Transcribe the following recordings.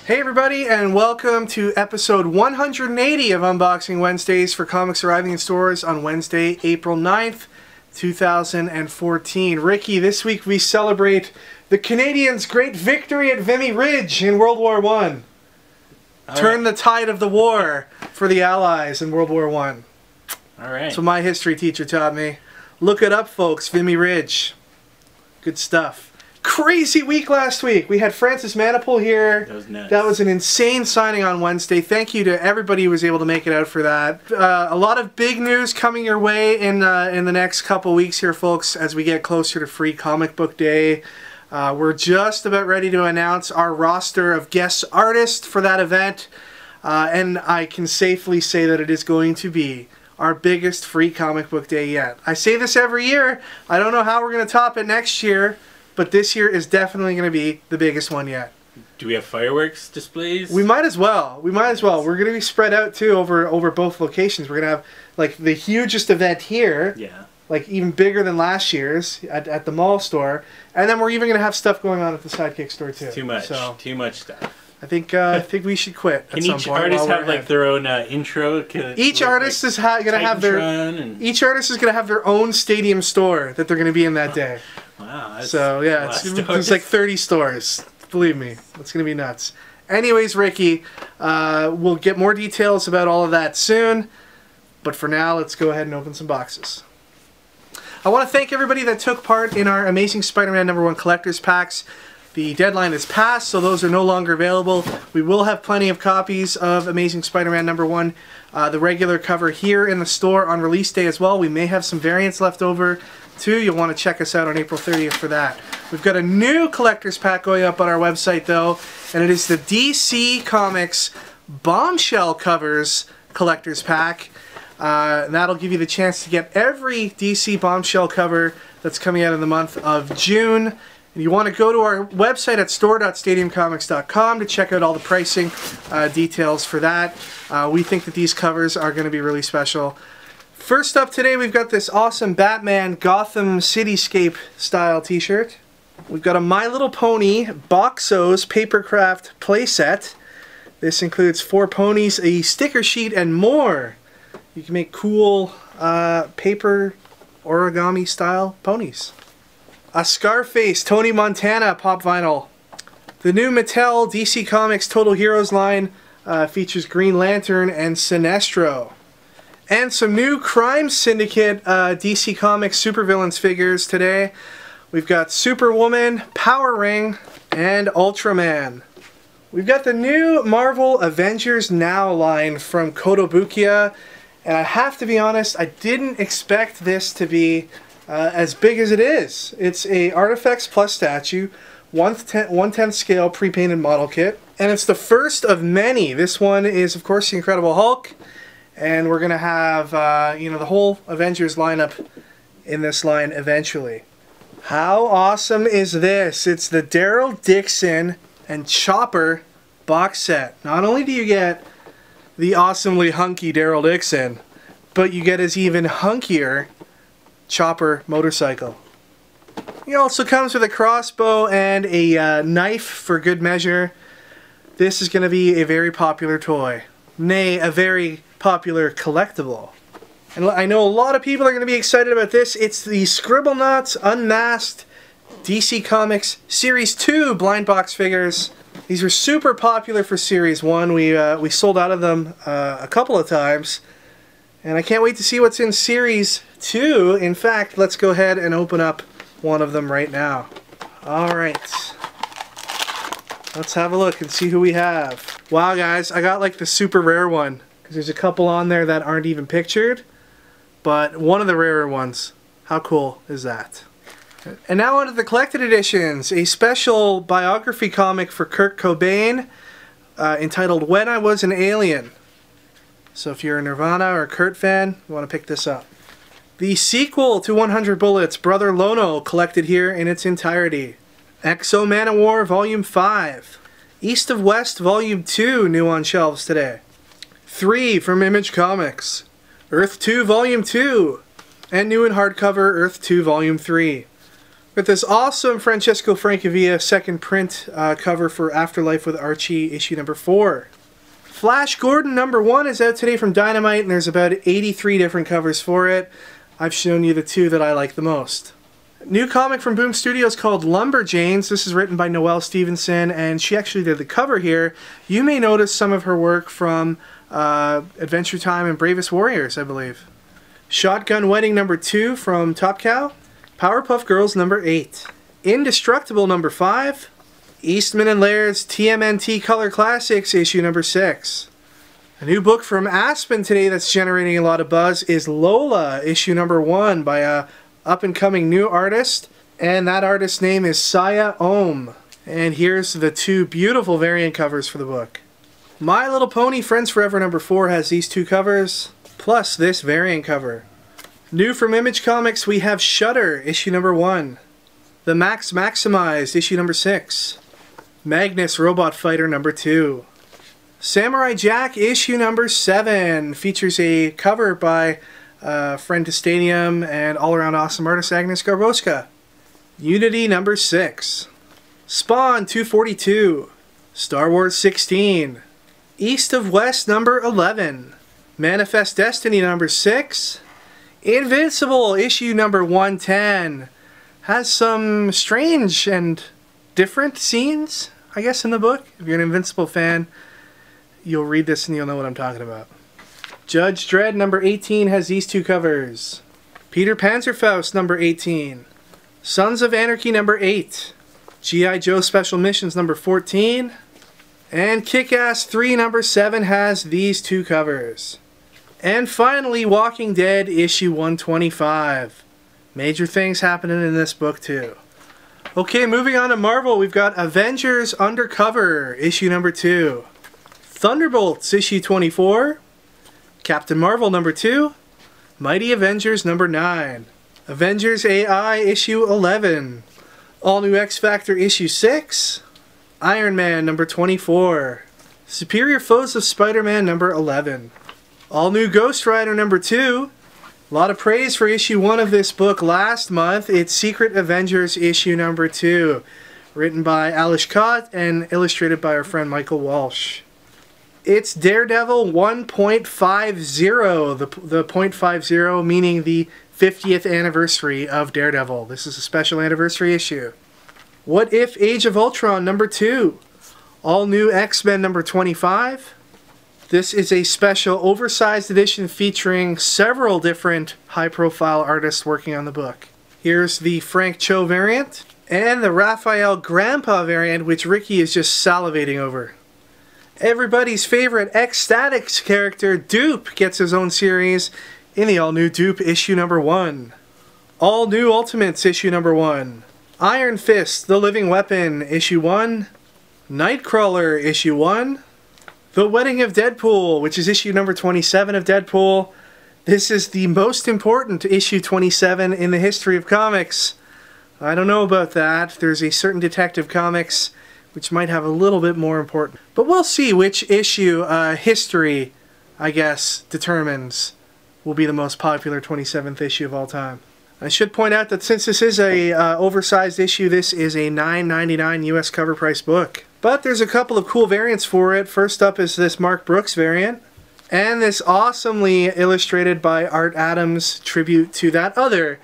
Hey everybody, and welcome to episode 180 of Unboxing Wednesdays for comics arriving in stores on Wednesday, April 9th, 2014. Ricky, this week we celebrate the Canadians' great victory at Vimy Ridge in World War I. Turn the tide of the war for the Allies in World War I. Alright. That's what my history teacher taught me. Look it up, folks. Vimy Ridge. Good stuff. Crazy week last week. We had Francis Manipool here. That was nuts. That was an insane signing on Wednesday. Thank you to everybody who was able to make it out for that. A lot of big news coming your way in the next couple weeks here, folks, as we get closer to Free Comic Book Day. We're just about ready to announce our roster of guest artists for that event. And I can safely say that it is going to be our biggest Free Comic Book Day yet. I say this every year. I don't know how we're going to top it next year. But this year is definitely going to be the biggest one yet. Do we have fireworks displays? We might as well. We might as well. We're going to be spread out too over both locations. We're going to have like the hugest event here. Yeah. Like even bigger than last year's at the mall store. And then we're even going to have stuff going on at the Sidekick store too. Too much. So, too much stuff. I think we should quit. Can each artist have like their own intro? Each artist is going to have their own stadium store that they're going to be in that day. Wow. So yeah, it's like 30 stores. Believe me, it's going to be nuts. Anyways, Ricky, we'll get more details about all of that soon. But for now, let's go ahead and open some boxes. I want to thank everybody that took part in our Amazing Spider-Man #1 collector's packs. The deadline is passed, so those are no longer available. We will have plenty of copies of Amazing Spider-Man #1, the regular cover here in the store on release day as well. We may have some variants left over too. You'll want to check us out on April 30th for that. We've got a new collector's pack going up on our website though, and it is the DC Comics Bombshell Covers collector's pack. That'll give you the chance to get every DC Bombshell cover that's coming out in the month of June. And you want to go to our website at store.stadiumcomics.com to check out all the pricing details for that. We think that these covers are going to be really special. First up today, we've got this awesome Batman Gotham Cityscape style t-shirt. We've got a My Little Pony Boxos Papercraft playset. This includes 4 ponies, a sticker sheet, and more. You can make cool paper origami style ponies. A Scarface Tony Montana pop vinyl. The new Mattel DC Comics Total Heroes line features Green Lantern and Sinestro. And some new Crime Syndicate DC Comics supervillains figures today. We've got Superwoman, Power Ring, and Ultraman. We've got the new Marvel Avengers Now line from Kotobukiya. And I have to be honest, I didn't expect this to be as big as it is. It's a Artifacts Plus statue, 1/10 scale pre-painted model kit. And it's the first of many. This one is, of course, the Incredible Hulk. And we're going to have, you know, the whole Avengers lineup in this line eventually. How awesome is this? It's the Daryl Dixon and Chopper box set. Not only do you get the awesomely hunky Daryl Dixon, but you get his even hunkier Chopper motorcycle. He also comes with a crossbow and a knife for good measure. This is going to be a very popular toy. Nay, a very popular collectible. And I know a lot of people are going to be excited about this. It's the Scribblenauts Unmasked DC Comics Series 2 blind box figures. These were super popular for Series 1. We sold out of them a couple of times. And I can't wait to see what's in Series 2. In fact, let's go ahead and open up one of them right now. Alright. Let's have a look and see who we have. Wow, guys, I got like the super rare one. Because there's a couple on there that aren't even pictured. But one of the rarer ones. How cool is that? And now on to the collected editions. A special biography comic for Kurt Cobain entitled When I Was an Alien. So if you're a Nirvana or a Kurt fan, you want to pick this up. The sequel to 100 Bullets, Brother Lono, collected here in its entirety. X-O Manowar Volume 5. East of West Volume 2, new on shelves today. 3 from Image Comics. Earth 2 Volume 2. And new in hardcover, Earth 2 Volume 3. With this awesome Francesco Francavilla second print cover for Afterlife with Archie, issue number 4. Flash Gordon number 1 is out today from Dynamite, and there's about 83 different covers for it. I've shown you the 2 that I like the most. New comic from Boom Studios called Lumberjanes. This is written by Noelle Stevenson, and she actually did the cover here. You may notice some of her work from Adventure Time and Bravest Warriors, I believe. Shotgun Wedding number 2 from Top Cow. Powerpuff Girls number 8. Indestructible number 5. Eastman and Laird's TMNT Color Classics issue number 6. A new book from Aspen today that's generating a lot of buzz is Lola issue number 1 by a up-and-coming new artist, and that artist's name is Saya Ohm. And here's the 2 beautiful variant covers for the book. My Little Pony Friends Forever number 4 has these 2 covers, plus this variant cover. New from Image Comics, we have Shudder, issue number 1. The Max Maximized, issue number 6. Magnus Robot Fighter number 2. Samurai Jack, issue number 7. Features a cover by friend to Stadium and all-around awesome artist Agnes Garboska. Unity number 6. Spawn 242. Star Wars 16. East of West number 11. Manifest Destiny number 6. Invincible issue number 110 has some strange and different scenes, I guess, in the book. If you're an Invincible fan, you'll read this and you'll know what I'm talking about. Judge Dredd number 18 has these 2 covers. Peter Panzerfaust number 18. Sons of Anarchy number 8. G.I. Joe Special Missions number 14. And Kick-Ass 3 number 7 has these 2 covers. And finally, Walking Dead issue 125. Major things happening in this book too. Okay, moving on to Marvel, we've got Avengers Undercover issue number 2. Thunderbolts issue 24. Captain Marvel number 2. Mighty Avengers number 9. Avengers AI issue 11. All New X-Factor issue 6. Iron Man number 24. Superior Foes of Spider-Man number 11. All New Ghost Rider number 2. A lot of praise for issue 1 of this book last month. It's Secret Avengers issue number 2. Written by Alish Kott and illustrated by our friend Michael Walsh. It's Daredevil 1.50. The .50 meaning the 50th anniversary of Daredevil. This is a special anniversary issue. What If Age of Ultron number 2. All New X-Men number 25. This is a special oversized edition featuring several different high-profile artists working on the book. Here's the Frank Cho variant and the Raphael GRAMPA variant, which Ricky is just salivating over. Everybody's favorite Ecstatics character, DOOP, gets his own series in the all-new DOOP issue number 1. All New Ultimates issue number 1. Iron Fist, The Living Weapon issue 1. Nightcrawler issue 1. The Wedding of Deadpool, which is issue number 27 of Deadpool. This is the most important issue 27 in the history of comics. I don't know about that. There's a certain Detective Comics which might have a little bit more important. But we'll see which issue history, I guess, determines will be the most popular 27th issue of all time. I should point out that since this is a oversized issue, this is a $9.99 US cover price book. But there's a couple of cool variants for it. First up is this Mark Brooks variant. And this awesomely illustrated by Art Adams tribute to that other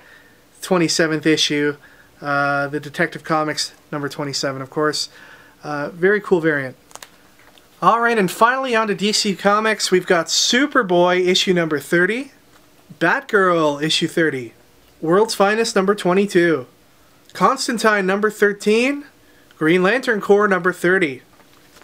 27th issue. The Detective Comics number 27, of course. Very cool variant. Alright, and finally on to DC Comics. We've got Superboy issue number 30. Batgirl issue 30. World's Finest number 22. Constantine number 13. Green Lantern Corps number 30.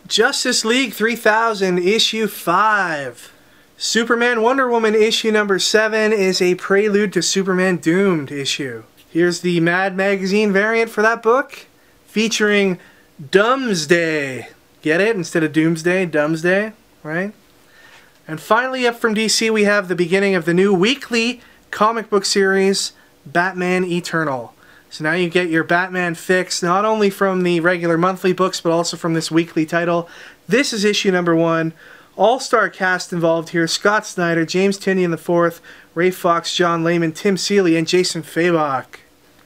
Justice League 3000 issue 5. Superman Wonder Woman issue number 7 is a prelude to Superman Doomed issue. Here's the Mad Magazine variant for that book, featuring Doomsday. Get it? Instead of Doomsday, Doomsday, right? And finally up from DC we have the beginning of the new weekly comic book series, Batman Eternal. So now you get your Batman fix not only from the regular monthly books but also from this weekly title. This is issue number 1. All-star cast involved here: Scott Snyder, James Tynion IV, Ray Fox, John Layman, Tim Seeley, and Jason Fabok.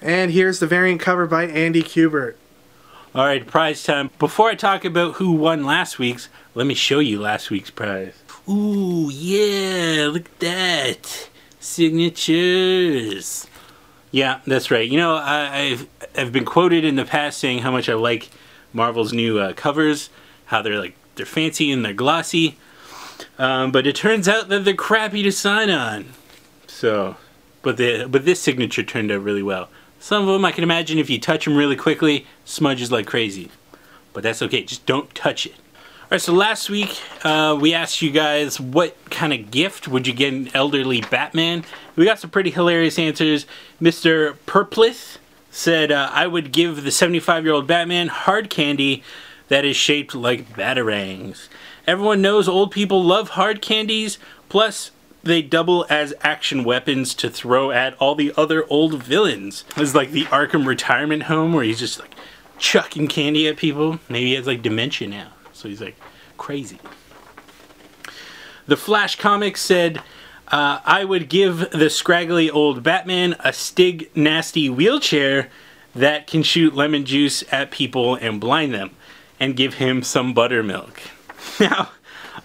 And here's the variant cover by Andy Kubert. Alright, prize time. Before I talk about who won last week's, let me show you last week's prize. Ooh, yeah, look at that. Signatures. Yeah, that's right. You know, I've been quoted in the past saying how much I like Marvel's new covers, how they're fancy and they're glossy. But it turns out that they're crappy to sign on. So, but this signature turned out really well. Some of them I can imagine if you touch them really quickly, smudges like crazy. But that's okay, just don't touch it. Alright, so last week we asked you guys what kind of gift would you get an elderly Batman. We got some pretty hilarious answers. Mr. Purplith said, I would give the 75-year-old Batman hard candy that is shaped like batarangs. Everyone knows old people love hard candies, plus they double as action weapons to throw at all the other old villains. It's like the Arkham retirement home where he's just like chucking candy at people. Maybe he has like dementia now, so he's like crazy. The Flash Comics said, I would give the scraggly old Batman a Stig Nasty wheelchair that can shoot lemon juice at people and blind them, and give him some buttermilk. Now,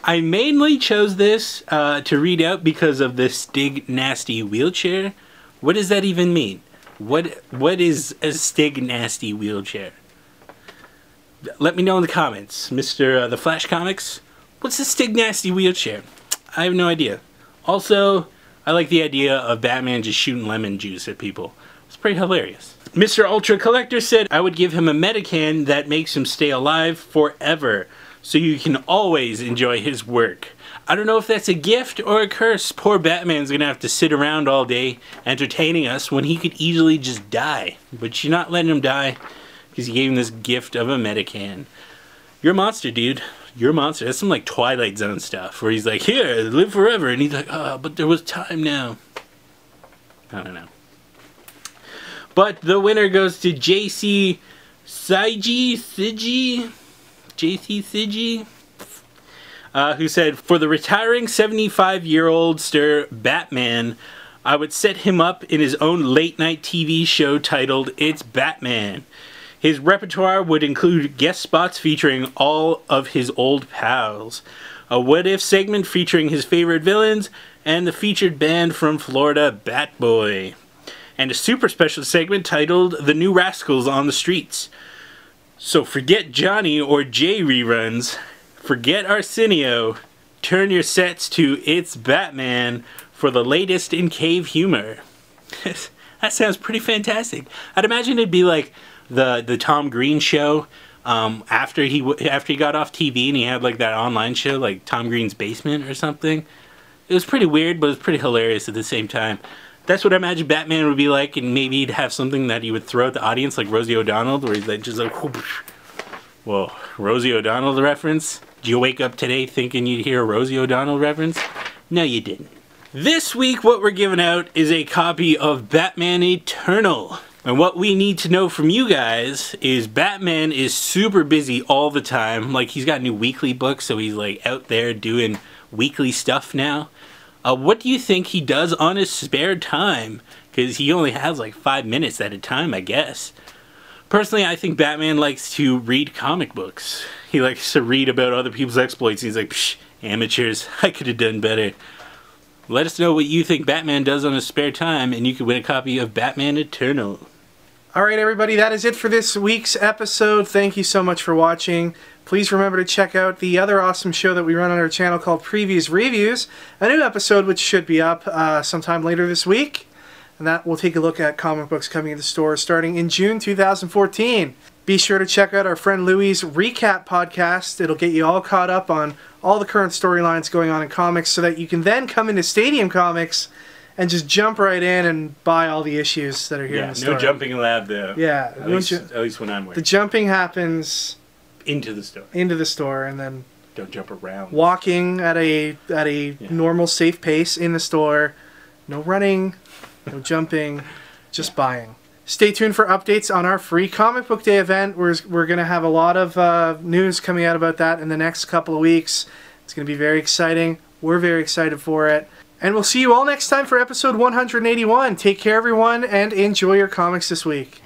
I mainly chose this to read out because of the Stig Nasty wheelchair. What does that even mean? What is a Stig Nasty wheelchair? Let me know in the comments. Mr. The Flash Comics, what's a Stig Nasty wheelchair? I have no idea. Also, I like the idea of Batman just shooting lemon juice at people. It's pretty hilarious. Mr. Ultra Collector said, I would give him a Medican that makes him stay alive forever, so you can always enjoy his work. I don't know if that's a gift or a curse. Poor Batman's gonna have to sit around all day entertaining us when he could easily just die. But you're not letting him die because you gave him this gift of a Medican. You're a monster, dude. You're a monster. That's some like Twilight Zone stuff where he's like, here, live forever. And he's like, oh, but there was time now. I don't know. But the winner goes to JC Sigi, who said, for the retiring 75-year-old Sir Batman, I would set him up in his own late-night TV show titled It's Batman. His repertoire would include guest spots featuring all of his old pals, a what-if segment featuring his favorite villains, and the featured band from Florida, Batboy, and a super special segment titled The New Rascals on the Streets. So forget Johnny or Jay reruns, forget Arsenio, turn your sets to It's Batman for the latest in cave humor. That sounds pretty fantastic. I'd imagine it'd be like the Tom Green show after he got off TV and he had like that online show like Tom Green's Basement or something. It was pretty weird, but it was pretty hilarious at the same time. That's what I imagine Batman would be like, and maybe he'd have something that he would throw at the audience like Rosie O'Donnell, where he's like just like, whoa, Rosie O'Donnell reference? Did you wake up today thinking you'd hear a Rosie O'Donnell reference? No, you didn't. This week, what we're giving out is a copy of Batman Eternal. And what we need to know from you guys is Batman is super busy all the time. Like, he's got new weekly books, so he's like out there doing weekly stuff now. What do you think he does on his spare time? Because he only has like 5 minutes at a time, I guess. Personally, I think Batman likes to read comic books. He likes to read about other people's exploits. He's like, psh, amateurs, I could have done better. Let us know what you think Batman does on his spare time, and you can win a copy of Batman Eternal. Alright everybody, that is it for this week's episode. Thank you so much for watching. Please remember to check out the other awesome show that we run on our channel called Previews Reviews. A new episode which should be up sometime later this week. And that will take a look at comic books coming to the store starting in June 2014. Be sure to check out our friend Louie's Recap podcast. It'll get you all caught up on all the current storylines going on in comics so that you can then come into Stadium Comics and just jump right in and buy all the issues that are here in the store. No jumping allowed though. Yeah. At least when I'm working. The jumping happens into the store. Into the store, and then don't jump around. Walking at a normal, safe pace in the store. No running, no jumping, just buying. Stay tuned for updates on our free comic book day event. We're going to have a lot of news coming out about that in the next couple of weeks. It's going to be very exciting. We're very excited for it. And we'll see you all next time for episode 181. Take care, everyone, and enjoy your comics this week.